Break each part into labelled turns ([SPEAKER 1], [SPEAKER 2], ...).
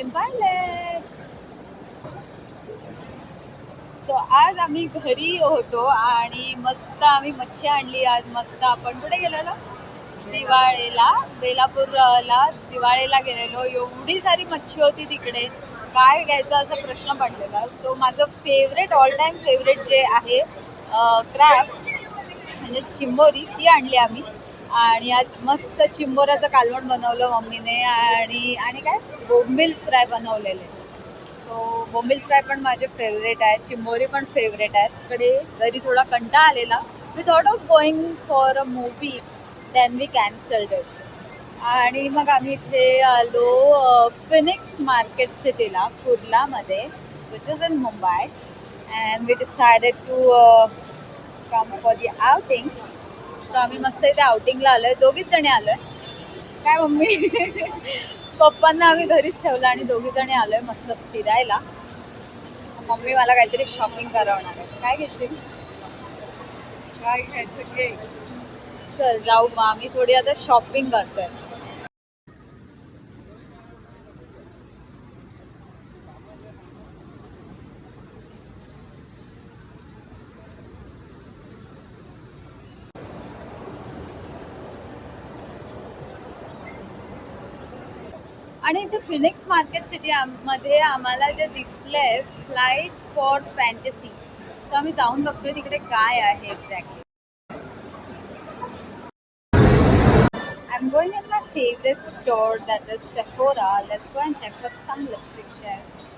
[SPEAKER 1] in Thailand. सो आज आम्ही घरी होतो आणि मस्त आम्ही मच्छी आणली आज मस्त. आपण कुठे गेलेलो? दिवाळीला, बेलापूरला दिवाळीला गेलेलो. एवढी सारी मच्छी होती तिकडे, काय घ्यायचं असा प्रश्न पडलेला. सो माझं फेवरेट, ऑल टाईम फेवरेट जे आहे क्रॅब्स म्हणजे चिंबोरी, ती आणली आम्ही. आणि आज मस्त चिंबोऱ्याचं कालवण बनवलं मम्मीने आणि काय बोंबील फ्राय बनवलेले. सो बोंबील फ्राय पण माझे फेवरेट आहेत, चिंबोरी पण फेवरेट आहेत. इकडे घरी थोडा कंटाळा आलेला. We thought of going for a movie, then we cancelled it. आणि मग आम्ही इथे आलो फिनिक्स मार्केट सिटीला, कुर्लामध्ये, which is in Mumbai. And we decided to come for the outing. So आम्ही मस्त इथे आउटिंगला आलो आहे, दोघीच जणी आलो आहे. काय मम्मी पप्पांना आम्ही घरीच ठेवलं आणि दोघी जणी आलो आहे मस्त फिरायला. मम्मी मला काहीतरी शॉपिंग करवणार आहे. काय घेशील? काय घ्यायचं घे. चल जाऊ मग, आम्ही थोडी आता शॉपिंग करतोय. आणि इथे फिनिक्स मार्केट सिटी मध्ये आम्हाला जे दिसलंय फ्लाईट फॉर फॅन्टसी. सो आम्ही जाऊन बघतोय तिकडे काय आहे exactly. I am going in my favourite store, that is Sephora. Let's go and check for some lipstick shades.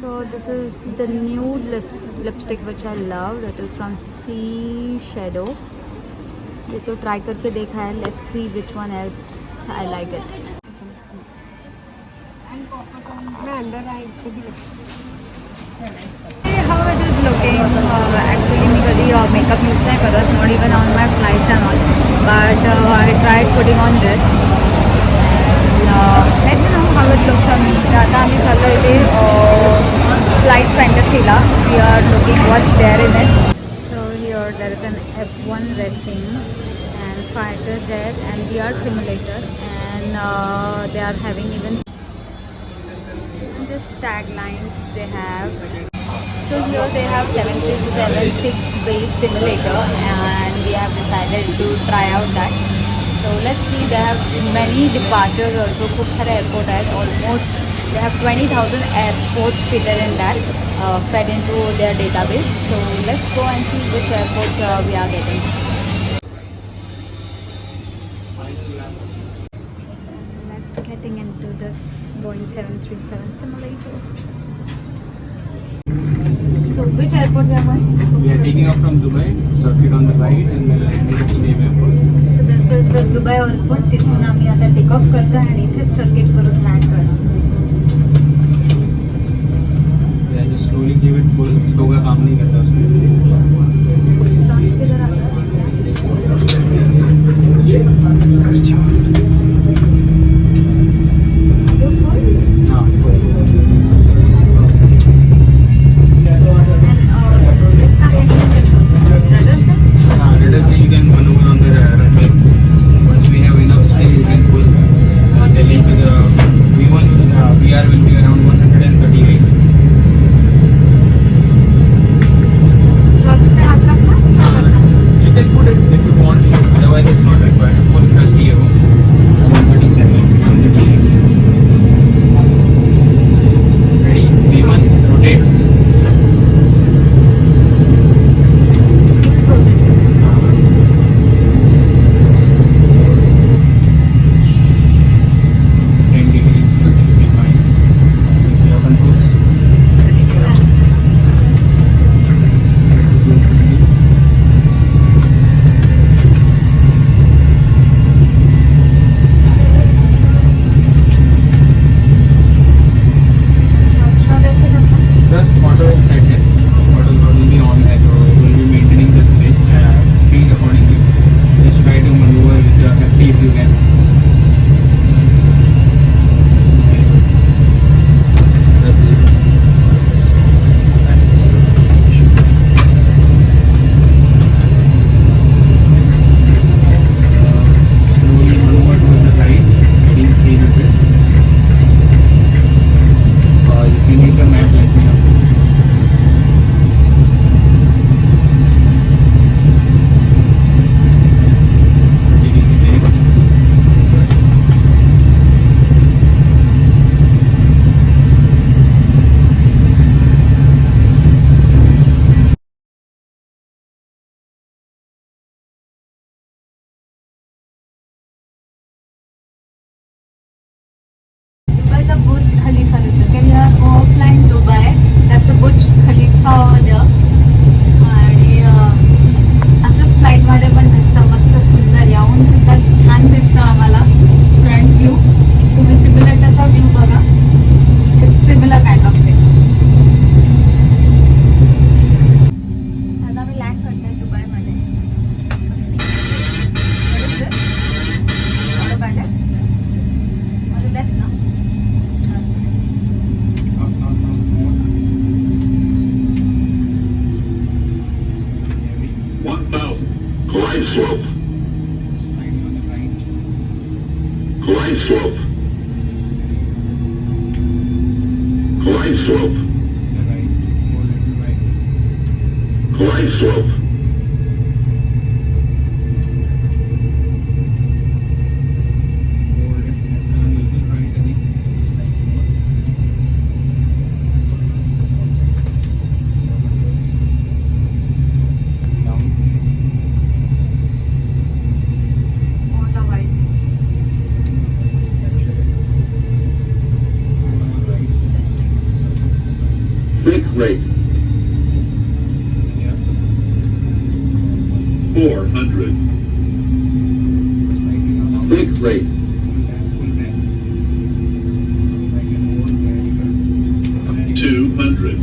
[SPEAKER 1] So this is the nude lipstick which I love. That is from Sea Shadow. ये तो try करके देखा है. Let's see which one else I like it. How it is looking. Actually मी कधी makeup use नाही करत, not even on my flights and all, but I tried putting on this. Let me know how it looks on me. तर आता आम्ही चाललो इथे flight फॅन्टसीला. We are looking what's there in it. There is an F1 racing and fighter jet and VR simulator, and they are having even this taglines they have. So here they have 737 fixed base simulator, and we have decided to try out that. So let's see. They have many departures also. खूप सारे airport आहेत. Almost they have 20,000 airports fitted in that. Fed into their database. So let's go and see which airport we are getting. Let's getting into this Boeing 737 simulator. So which airport we are going?
[SPEAKER 2] We are taking off from Dubai, circuit on the right, and then landing at the same airport.
[SPEAKER 1] So this is the Dubai airport. तिथून आम्ही आता take off करतो आणि इथेच circuit करून land करणार.
[SPEAKER 2] Slowly give it full. तो का काम नहीं करता उसमें.
[SPEAKER 3] Glide slope.
[SPEAKER 2] Right, more little right.
[SPEAKER 3] Glide slope.
[SPEAKER 2] More left, and little right again. Slightly more. Down.
[SPEAKER 1] On the white.
[SPEAKER 2] Capture it. Right.
[SPEAKER 3] Thick rate.
[SPEAKER 2] Yeah.
[SPEAKER 3] 400.
[SPEAKER 2] Slightly down.
[SPEAKER 3] Thick rate.
[SPEAKER 2] Full tank. Slightly more. Very good. Very good.
[SPEAKER 3] 200.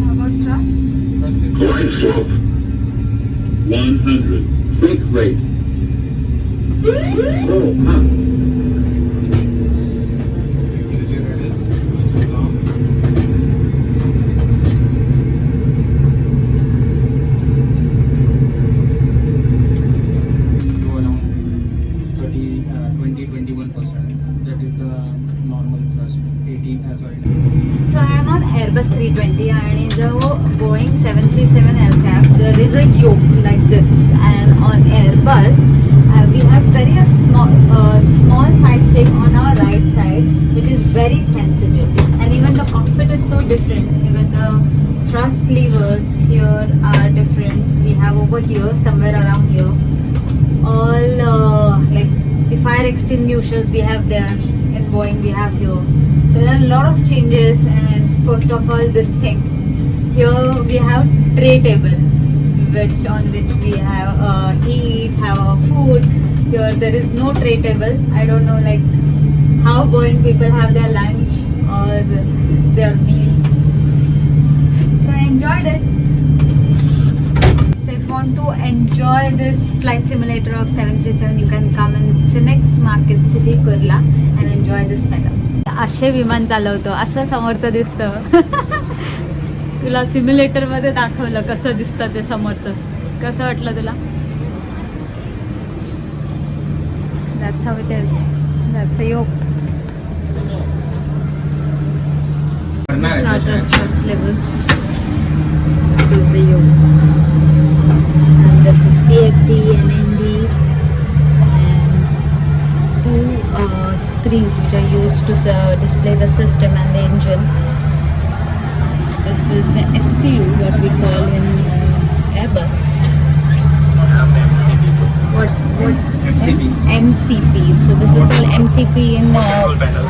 [SPEAKER 1] How about thrust?
[SPEAKER 2] Thrust is
[SPEAKER 3] Glide slope. 100. Thick rate. Oh, up.
[SPEAKER 2] Use your rudder. Use your arm. Go around 21%. That is the normal thrust. 18, sorry.
[SPEAKER 1] So I am on Airbus 320 and the Boeing 737 aircraft there is a yoke like this, and on Airbus we have very small side stick on our right side which is very sensitive, and even the cockpit is so different. Even the thrust levers here are different. We have over here, somewhere around here, all like the fire extinguishers we have there. In Boeing we have here. There are a lot of changes, and first of all this thing. Here we have tray table, on which we have eat, have our food. Here there is no tray table. I don't know like how Boeing people have their lunch or their meals. So I enjoyed it. So if you want to enjoy this flight simulator of 737, you can come in Phoenix Market City, Kurla, and enjoy this setup. असे विमान चालवतो असं समोरचं दिसतं. तुला simulator मध्ये दाखवलं कसं दिसतं ते समोरचं. कसं वाटलं तुला? That's how it is. That's a yoke. These are the thrust levels. This is the yoke. And this is PFD and ND. And two screens which are used to display the system and the engine. This is the FCU, what we call in Airbus. What's
[SPEAKER 2] MCP.
[SPEAKER 1] MCP. So this is called MCP in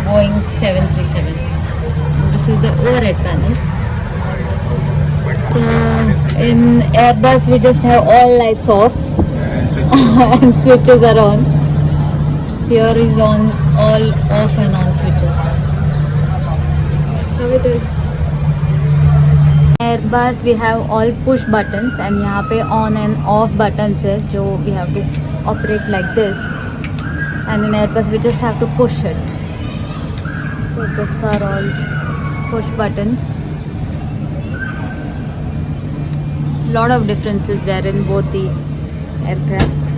[SPEAKER 1] Boeing 737. And this is the overhead panel. So in Airbus we just have all lights off and switches are on. Here is on all off and on switches. So it is. Airbus we have all push buttons, and यहाँ पे on and off buttons है जो we have to operate like this, and in Airbus we just have to push it. So these are all push buttons. Lot of differences there in both the aircrafts.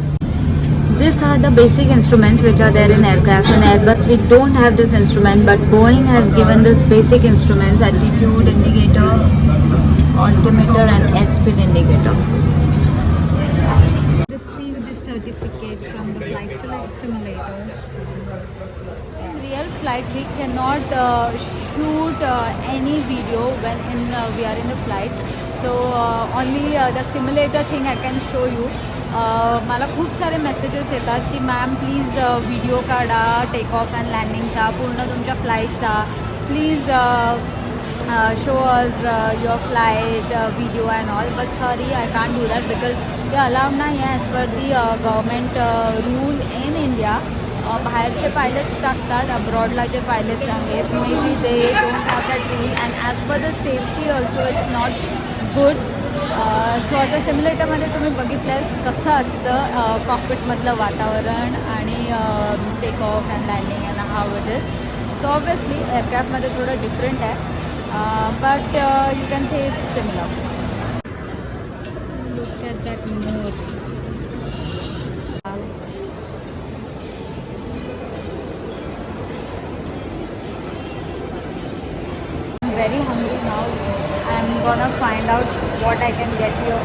[SPEAKER 1] These are the basic instruments which are there in aircraft. In Airbus we don't have this instrument, but Boeing has given this basic instruments: altitude indicator, altimeter and airspeed indicator. Receive this certificate from the flight simulator. In real flight we cannot shoot any video when we are in the flight. So only the simulator thing I can show you. मला खूप सारे messages येतात की ma'am please video काढा take off and लँडिंगचा, पूर्ण तुमच्या फ्लाईटचा. Please show us your flight video and all, but sorry I can't do that because they allowed nahi as per the government rule in India. बाहेरचे pilots टाकतात अब्रॉडला जे pilots आहेत, may be they don't have that rule and as per the safety also it's not good. So आता सिम्युलेटरमध्ये तुम्ही बघितलं कसं असतं कॉकपिटमधलं वातावरण आणि take off and landing and how it is. So obviously एअरक्राफ्टमध्ये थोडं डिफरंट आहे. But you can say it's similar. Look at that moor. Very hungry now. I am gonna find out what I can get your.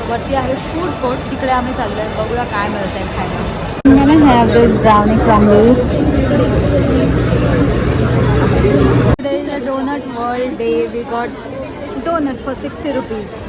[SPEAKER 1] वरती आहे food court, तिकडे आम्ही चाललो आहे. बघूया काय मिळत आहे खायला. I'm gonna have this brownie crumble. Today is a donut world day. We got donut for 60 rupees.